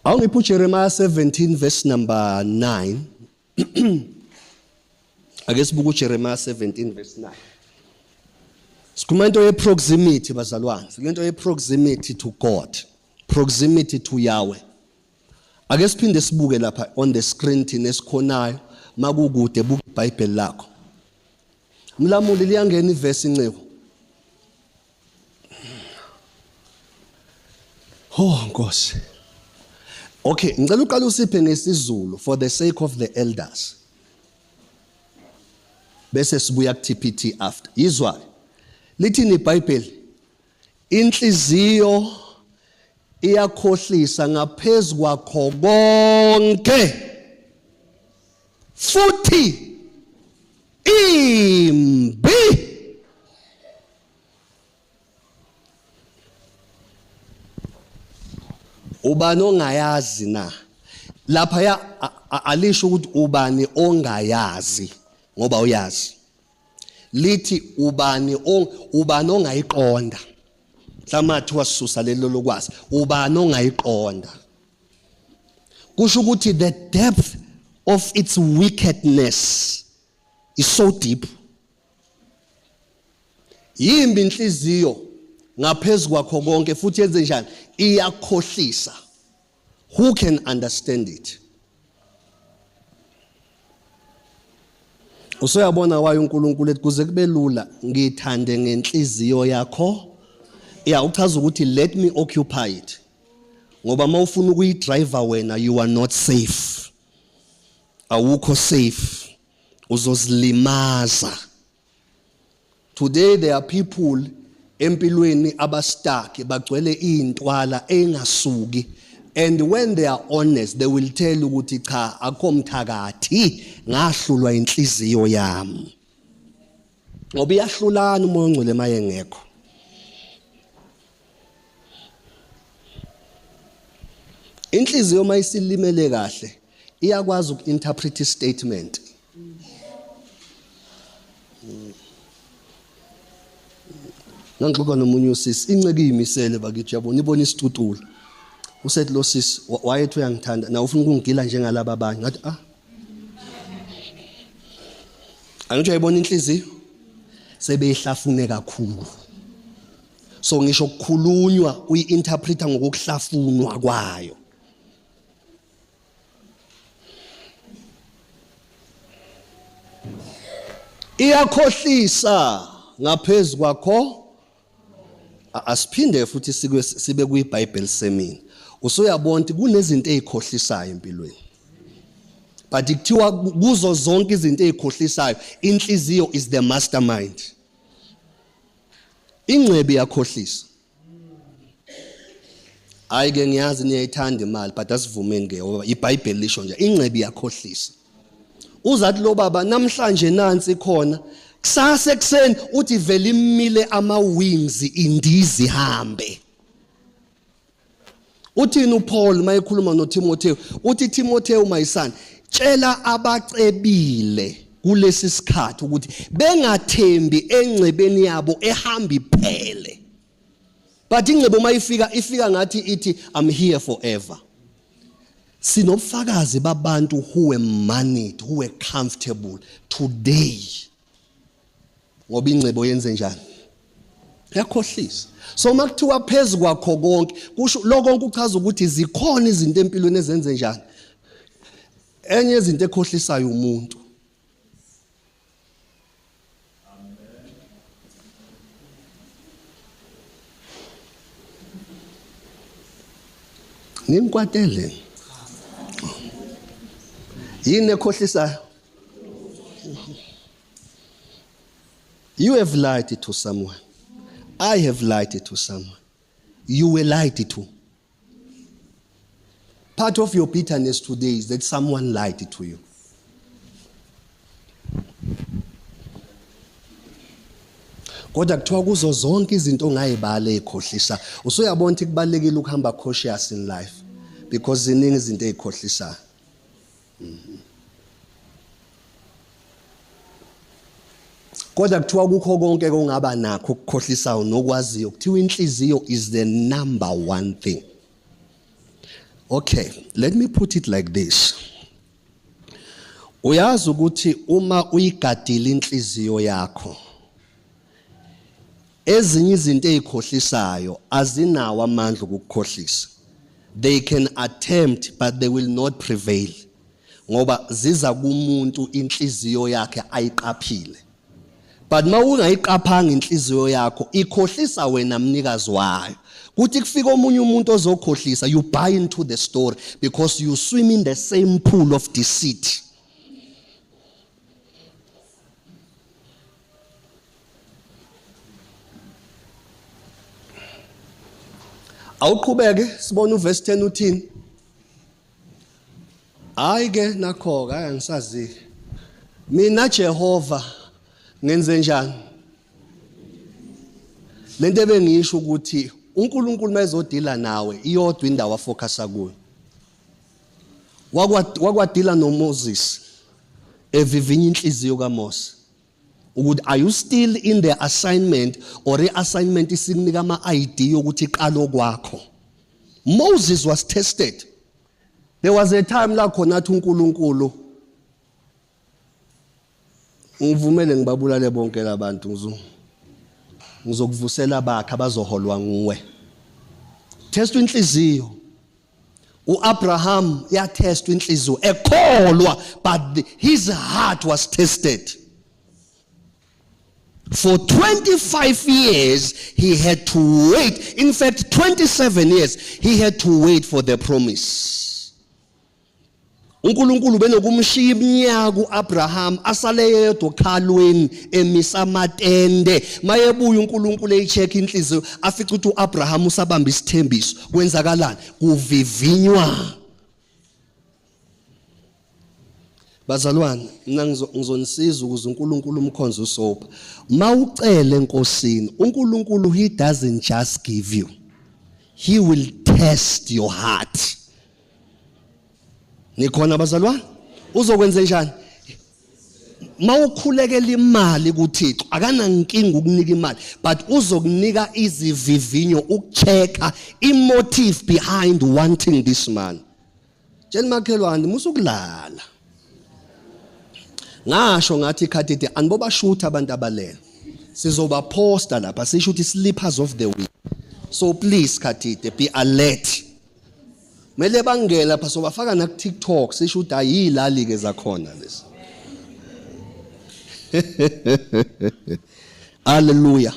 Awungiphu Jeremiah 17 verse number 9. Ake sibuke Jeremiah 17 verse 9. Sikhuluma into ye proximity bazalwane, silento ye proximity to God, proximity to Yahweh. Ake siphinde sibuke lapha on the screen thina esikhonayo makukude buka iBhayibheli lakho. Mlamuli liyangena iverse incebo. Oh Nkosi. Okay, ngicela uqala usiphe ngesizulu for the sake of the elders. Bese sibuya ku TPT after. Yizwa. Lithini iBhayibheli? Inhliziyo iyakhohlisa ngaphezulu kwakho konke. Futhi imbi. Ubani ongayazi na? Lapha ya alisho ukuthi ubani ongayazi ngoba uyazi. Lithi ubani ongayiqonda. Mhlamathi wasisusa lelo lokwazi. Ubani ongayiqonda. kusho ukuthi the depth of its wickedness is so deep. Yimbi inhliziyo ngaphezulu kwakho konke futhi yenze njani? Iyakhohlisa. Who can understand it? Usuyabona wayo uNkulunkulu ethi kuze kube lula ngithande ngenhliziyo yakho. Uchaza ukuthi let me occupy it. Ngoba mawufuna ukuyidriver wena you are not safe. Awukho safe. Uzozilimaza. Today there are people empilweni abastuck bagcwele intwala engasuki, and when they are honest they will tell you ukuthi cha akho mthakathi ngahlulwa inhliziyo yami. Ngoba iyahlulana umoya ongcwele maye ngekho. Inhliziyo mayisilimele kahle iyakwazi uku-interpret i-statement. Ngixoxa nomunye usisi inceke imisele bakithi yabona ibona isitutula. Usethi lo sisi wayethi uyangithanda na ufuna ukungigila njengalaba abanye. Ngathi Angitsho ayibona inhliziyo sebeyihlafune kakhulu. So ngisho ukukhulunywa uyi-interpreta ngokuhlafunwa kwayo. Iyakhohlisa ngaphezulu kwakho. Asiphinde futhi sibe kuyiBhayibheli semini. Usuyabona ukuthi kunezinto ezikhohlisayo empilweni. But kuthiwa kuzo zonke izinto ezikhohlisayo inhliziyo is the mastermind. Ingcebe iyakhohlisa. Ayike ngiyazi niyayithanda imali but asivumeni ke ngoba iBhayibheli lisho nje ingcebe iyakhohlisa. Uzathi lo baba namhlanje nansi khona kusasa ekseni uthi vele imile ama-wings indizi hambe. Uthini uPaul mayekhuluma noTimotheo? Uthi Timotheo my son, tshela abacebile kulesi sikhathi ukuthi bengathembi engcebeni yabo ehamba iphele. But ingcebo ifika ngathi ithi I'm here forever. Sinobufakazi babantu who were moneyed, who were comfortable today. Ngoba ingcebo yenze njani? Yakhohlisa. So makuthiwa phezulu kwakho konke kusho lokho konke uchaza ukuthi zikhona izinto empilweni ezenze njani? Enye izinto ekhohlisayo umuntu. Ninkwatele. Yini ekhohlisayo? You have lied to someone. I have lied to someone. You were lied to. Part of your bitterness today is that someone lied to you. Kodwa kuthiwa kuzo zonke izinto ongayibala ezikhohlisa. Usuyabona ukuthi kubalekile ukuhamba cautious in life because ziningi izinto ezikhohlisa. Kodwa kuthiwa kukho konke kongaba nakho ukukhohlisayo nokwaziyo kuthiwa inhliziyo is the number one thing. Okay, let me put it like this. Uyazi ukuthi uma uyigadile inhliziyo yakho ezinye izinto ezikhohlisayo azinawo amandla ukukhohlisa. They can attempt but they will not prevail. Ngoba ziza kumuntu inhliziyo yakhe ayiqaphile. But mawungayiqaphanga inhliziyo yakho ikhohlisa wena mnikazi wayo. Kuthi kufika omunye umuntu ozokhohlisa you buy into the story because you swim in the same pool of deceit. Awuqhubeke sibona uverse 10 uthini? Ayike nakho angisazi. Mina Jehova ngenze njani? Lento ebengisho ukuthi uNkulunkulu mayezodila nawe iyodwa indawo afocusa kuyo. Wakwadila noMoses evivinya inhliziyo kaMose. Ukuthi are you still in the assignment or reassignment isikunika ama-idea ukuthi iqalo kwakho? Moses was tested. There was a time la khona athi uNkulunkulu ngivumele ngibabulale bonke labantu ngizokuvusela bakhe abazoholwa nguwe. Test inhliziyo. uAbraham yatest inhliziyo ekholwa, but his heart was tested. For 25 years he had to wait. In fact, 27 years he had to wait for the promise. uNkulunkulu benokumshiya iminyaka uAbraham asale yedwa okhalweni emisa amatende. Mayebuya uNkulunkulu eyicheck inhliziyo afica ukuthi uAbraham usabamba isithembiso. Kwenzakalani? Kuvivinywa. Bazalwane, mina ngizonisiza ukuze uNkulunkulu umkhonze uSopha. Mawucela enkosini, uNkulunkulu he doesn't just give you. He will test your heart. Nikhona bazalwane? Uzokwenza njani? Mawukhulekela imali kuThixo, akanankinga ukunika imali, but uzokunika izivivinyo ukuchecka imotive behind wanting this man. Tshela makhelwane musukulala. Ngasho ngathi khathide anibobashutha abantu abalela. Sizoba posta lapha sisho ukuthi slippers of the week. So please khathide be alert. Mele bangela lapha sobafaka na TikTok sisho ukuthi ayilali ke zakhona lesi. Hallelujah.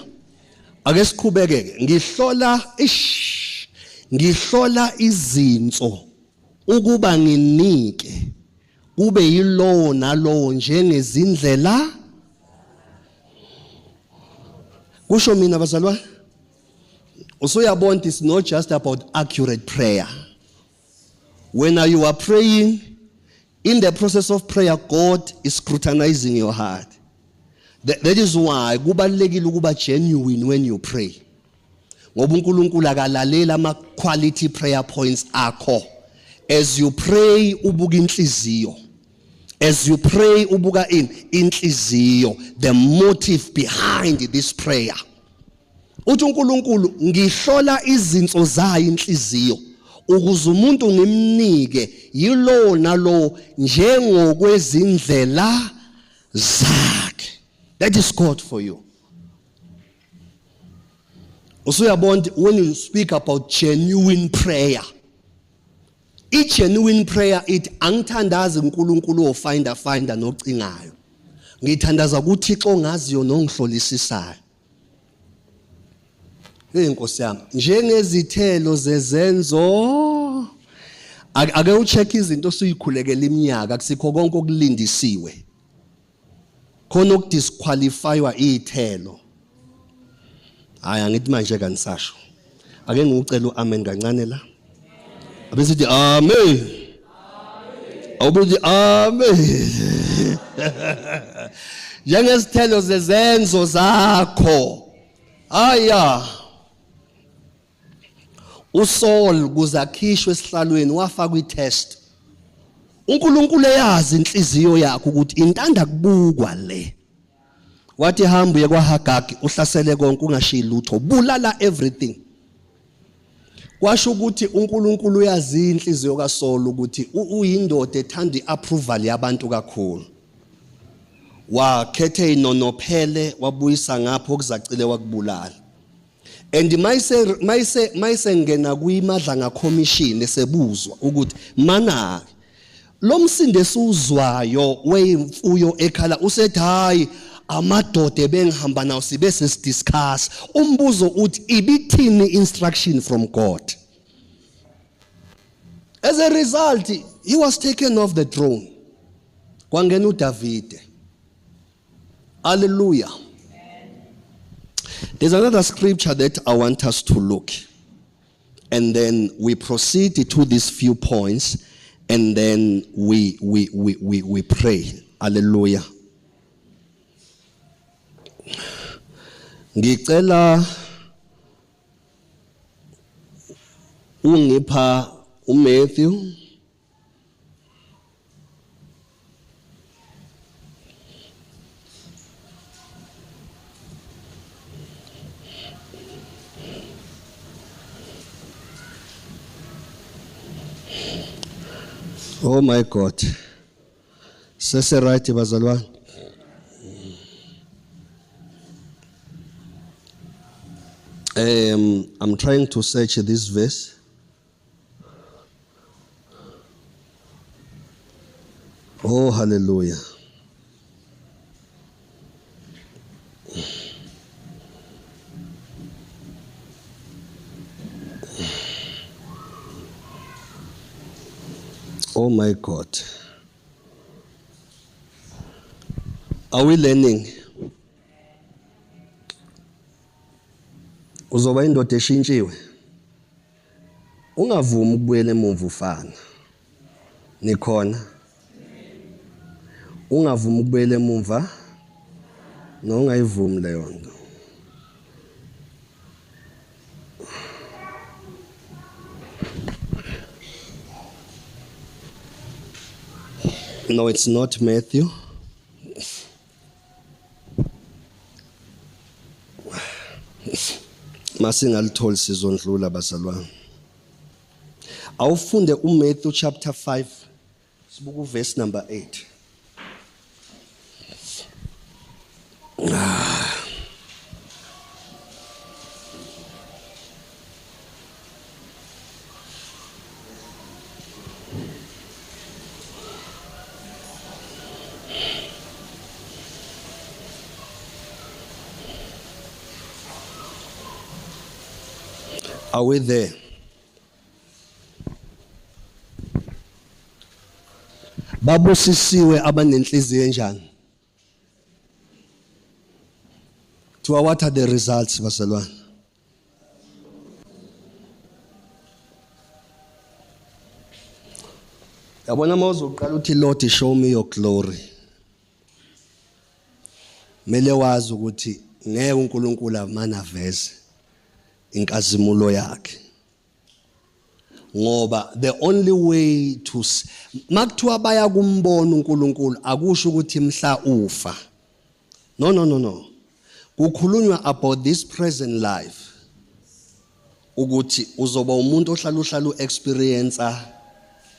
Ake siqhubeke ngihlola izinso ukuba nginike kube yilowo nalowo njengezindlela. Kusho mina bazalwane, usuyabona it's not just about accurate prayer. When you are praying, in the process of prayer, God is scrutinizing your heart. That is why kubalulekile ukuba genuine when you pray. Ngoba uNkulunkulu akalalela ama quality prayer points akho. As you pray ubuka inhliziyo. As you pray ubuka inhliziyo, the motive behind this prayer. Uthi uNkulunkulu ngihlola izinso zayo inhliziyo ukuze umuntu ngimnike yilo nalo njengokwezindlela zakhe. That is God for you. Usuyabona when you speak about genuine prayer. Each genuine prayer it angithandaza uNkulunkulu ofinda nocingayo. Ngithandaza kuThixo ongaziyo nongihlolisisayo. Inkosi yami, njengezithelo zezenzo ake ucheck izinto osuyikhulekela iminyaka kusikho konke okulindisiwe. Khona ukudisqualifywa izithelo. Hayi angithi manje kanisasho. Ake ngicela uamen kancane la. Abesithi amen. Awubuthi amen. Njengezithelo zezenzo zakho. Aya. uSaul kuzakhishwe esihlalweni wafaka itest. uNkulunkulu eyazi inhliziyo yakhe ukuthi intanda kubukwa le. Wathi hamba uye kwaHagagi uhlasele konke ungashiyi lutho, bulala everything. Kwasho ukuthi uNkulunkulu uyazi inhliziyo kaSaul ukuthi uyindoda ethanda iapproval yabantu kakhulu. Wakhethe inonophele wabuyisa ngapho okuzacile wakubulala. And mayise ngena kuyimadla commission esebuzwa ukuthi mana lo msindo esuzwayo weyimfuyo ekhala usethi hayi amadoda ebengihamba nawo sibe sesidiscuss. Umbuzo uthi ibithini instruction from God. As a result he was taken off the throne. Kwangena uDavide. Hallelujah. There's another scripture that I want us to look, and then we proceed to these few points, and then we pray. Hallelujah. Ngicela ungipha uMatthew Oh my God. Sese right bazalwane. I'm trying to search this verse. Oh, hallelujah. Oh my God. Are we learning? Uzoba indoda eshintshiwe. Ungavumi ukubuyela emuva ufana. Nikhona? Ungavumi ukubuyela emuva. Nongayivumi leyo nto. No, it's not Matthew. Masingalithola sizondlula bazalwane. Awufunde uMatthew chapter 5 sibuka uverse number 8. Are we there? Babusisiwe abanenhliziyo enjani? What are the results, bazalwane? Yabona mawuze uqala uthi Lord show me your glory. Mele wazi ukuthi ngeke uNkulunkulu amana veze inkazimulo yakhe. Ngoba the only way to makuthiwa baya kumbona uNkulunkulu akusho ukuthi mhla ufa. No. Kukhulunywa about this present life. Ukuthi uzoba umuntu ohlala experience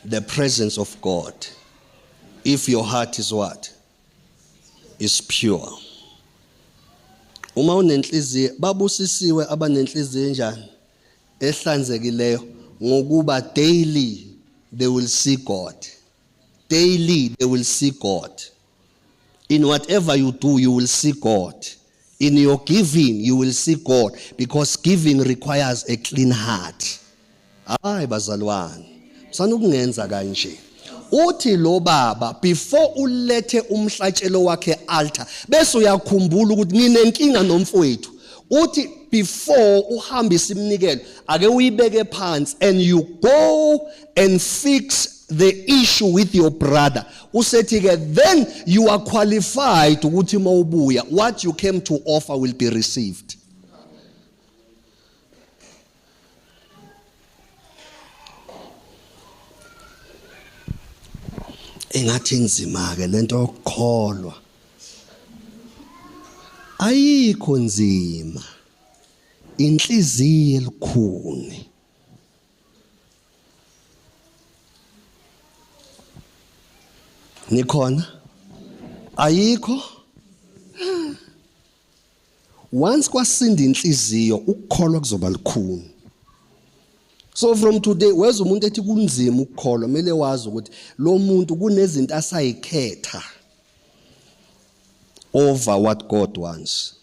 the presence of God. If your heart is what? Is pure. Uma unenhliziyo babusisiwe abanenhliziyo enjani? Ehlanzekileyo ngokuba daily they will see God. Daily they will see God. In whatever you do you will see God. In your giving you will see God because giving requires a clean heart. Hayi bazalwane. Sanukungenza kanje. Uthi lo baba before ulethe umhlatshelo wakhe altar bese uyakhumbula ukuthi nginenkinga nomfowethu. Uthi before uhambisa iminikelo ake uyibeke phansi and you go and fix the issue with your brother. Usethi ke then you are qualified ukuthi mawubuya what you came to offer will be received. Engathi nzima ke lento yokukholwa. Ayikho nzima. Inhliziyo elikhuni. Nikhona? Ayikho? Once kwasinda inhliziyo ukukholwa kuzoba likhuni. So from today weza umuntu ethi kunzima ukukholwa mele wazi ukuthi lo muntu kunezinto asayikhetha over what God wants.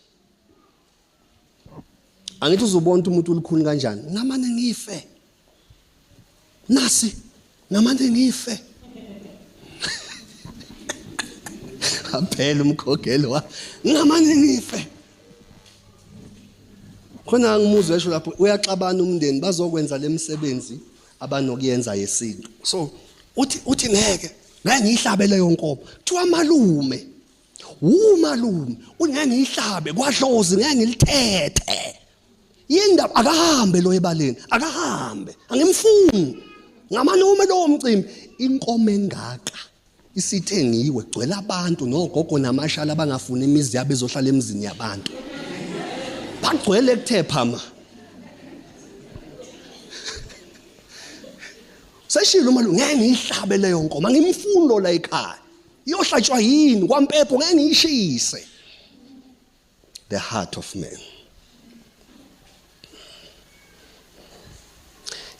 Angithi uzobona umuntu ulikhuni kanjani? Ngamane ngife. Nasi ngamane ngife. Aphela umkhokelo wa ngamane ngife. Khona ngimuzwe esho lapho uyaxabana umndeni bazokwenza lemisebenzi abanokuyenza yesintu. So uthi ngeke ngiyihlabe leyo nkomo. Kuthiwa malume. Umalume ngeke ngiyihlabe kwadlozi ngeke ngilithethe. Yindaba akahambe lo ebaleni akahambe angimfuni. Ngamalume lo umcimbi inkomo engaka isithengiwe gcwele abantu nogogo namashala abangafuni imizi yabo ezohlala emizini yabantu. Bagcwele kuthe phama. Seshilo umalume ngeke ngiyihlabe leyo nkomo, ngimfundo la ekhaya. Iyohlatshwa yini kwampepho ngeke ngiyishise. The heart of man.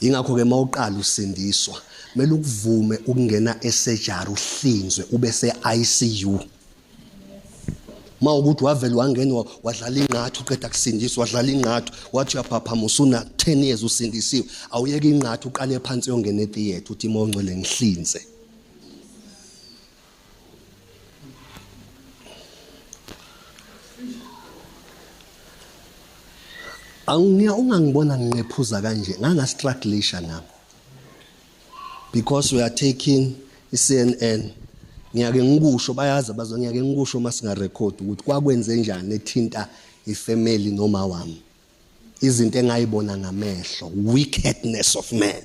Ingakho ke mawuqala usindiswa, kumele ukuvume ukungena esurgery uhlinzwe ube se-ICU. Mawukuthi wavela wangena wadlala inqathu uqeda kusindiswa, wadlala inqathu wathi uyaphaphama usuna 10 years usindisiwe, awuyeke inqathu uqale phansi uyongena etheater uthi mawungcwele ngihlinze. Ungangibona nginqephuza kanje, ngangasistrugglisha nami. Because we are taking iCNN, ngiyake ngikusho bayazi bazo, ngiyake ngikusho masinga record ukuthi kwakwenze njani ethinta ifamily noma wami. Izinto engayibona ngamehlo, wickedness of man.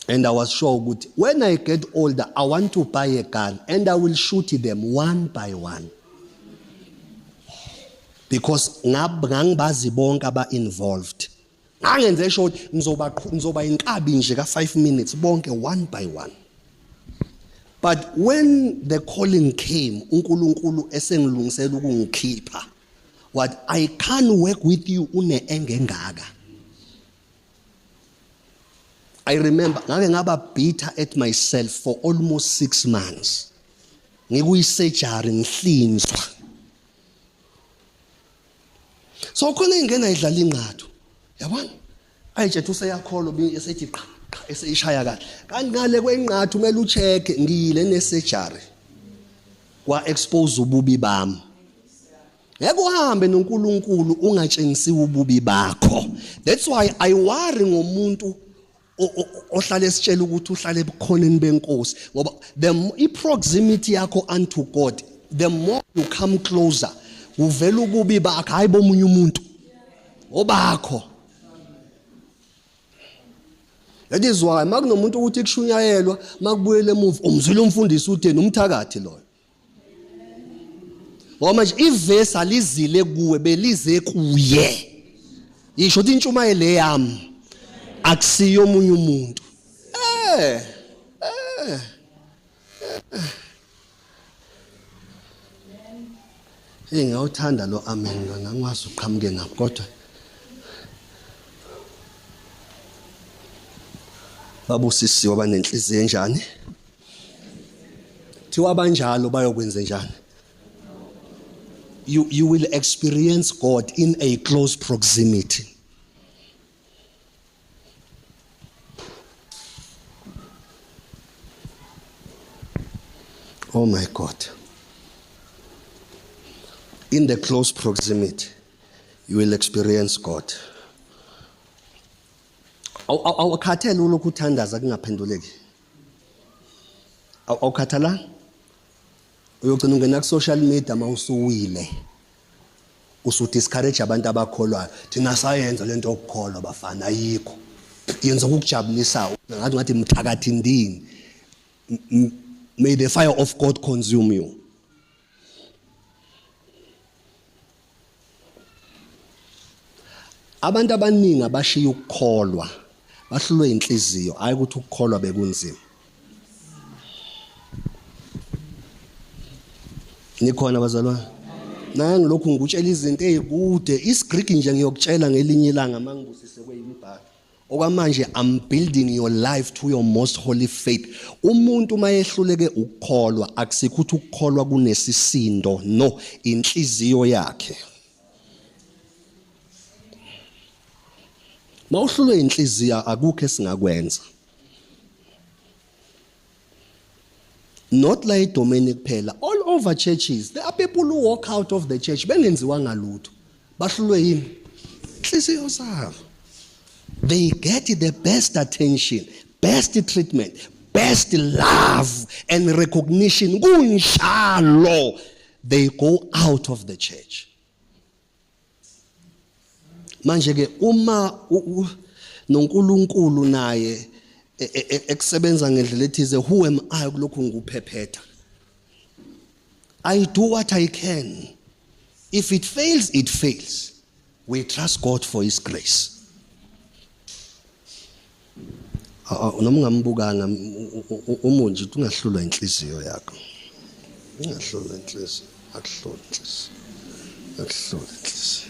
And I was sure ukuthi when I get older I want to buy a gun and I will shoot them one by one. Because ngangibazi bonke aba involved. Ngangenze sure ngizoba inkabi nje ka 5 minutes bonke one by one. But when the calling came, uNkulunkulu esengilungisela ukungikhipha, what I can't work with you une engengaka. I remember ngake ngaba bitter at myself for almost 6 months. Ngikuyisurgery ngihlinzwa. So khona ingena idlala inqathu. Yabona? Ayithethe useyakholwa esethi qha eseyishaya kahle. Kanti ngale kwenqathu kumele ucheck ngiyile nesurgery. Kwa expose ububi bami. Ngeke uhambe noNkulunkulu ungatshengisiwe ububi bakho. That's why I worry ngomuntu ohlale esitshela ukuthi uhlale ebukhoneni benkosi ngoba the proximity yakho unto God, the more you come closer uvela ububi bakho hayi bomunye umuntu obakho. That is why makunomuntu ukuthi kushunyayelwa makubuyele emuva umzwile umfundisi utheni umthakathi loyo. Ngoba manje ivesi alizile kuwe belize kuye. Yisho ukuthi intshumayelo yami akusiyo omunye umuntu. Ngiyawuthanda lo amen lona ngwazi uqhamuke ngapha kodwa babusisiwe abanenhliziyo enjani? Thiwa abanjalo bayokwenza njani? You will experience God in a close proximity. Oh my God. In the close proximity, you will experience God. Awukhathele ulokuthandaza kungaphenduleki. Awukhathala? Uyogcina ungena ku social media mawusuwile. Usudiscourage abantu abakholwayo. Thina sayenza lento yokukholwa bafana ayikho. Yenza ukujabulisa ngathi mthakathi ndini. May the fire of God consume you. Abantu abaningi abashiya ukukholwa bahlulwe inhliziyo hayi ukuthi ukukholwa bekunzima. Nikhona bazalwane? Naye ngilokhu ngikutshela izinto ezikude, isiGreek nje ngiyokutshela ngelinye ilanga mangibusise kweyimibhalo. Okwamanje I'm building your life to your most holy faith. Umuntu mayehluleke ukukholwa akusikho ukuthi ukukholwa kunesisindo, no, inhliziyo yakhe. Mawuhlulwe inhliziyo akukho esingakwenza. Not like Dominic kuphela, all over churches there are people who walk out of the church bengenziwa ngalutho. Bahlulwe yini? Inhliziyo zabo. They get the best attention, best treatment, best love and recognition. Kunjalo they go out of the church. Manje ke uma noNkulunkulu nayeekusebenza ngendlela ethize, who am I kulokhu ngikuphephetha? I do what I can. If it fails, it fails. We trust God for his grace. noma ungambukanga umunje ungahlulwa inhliziyo yakho. Ungahlulwa inhliziyo, akuhlula inhliziyo. Akuhlula inhliziyo.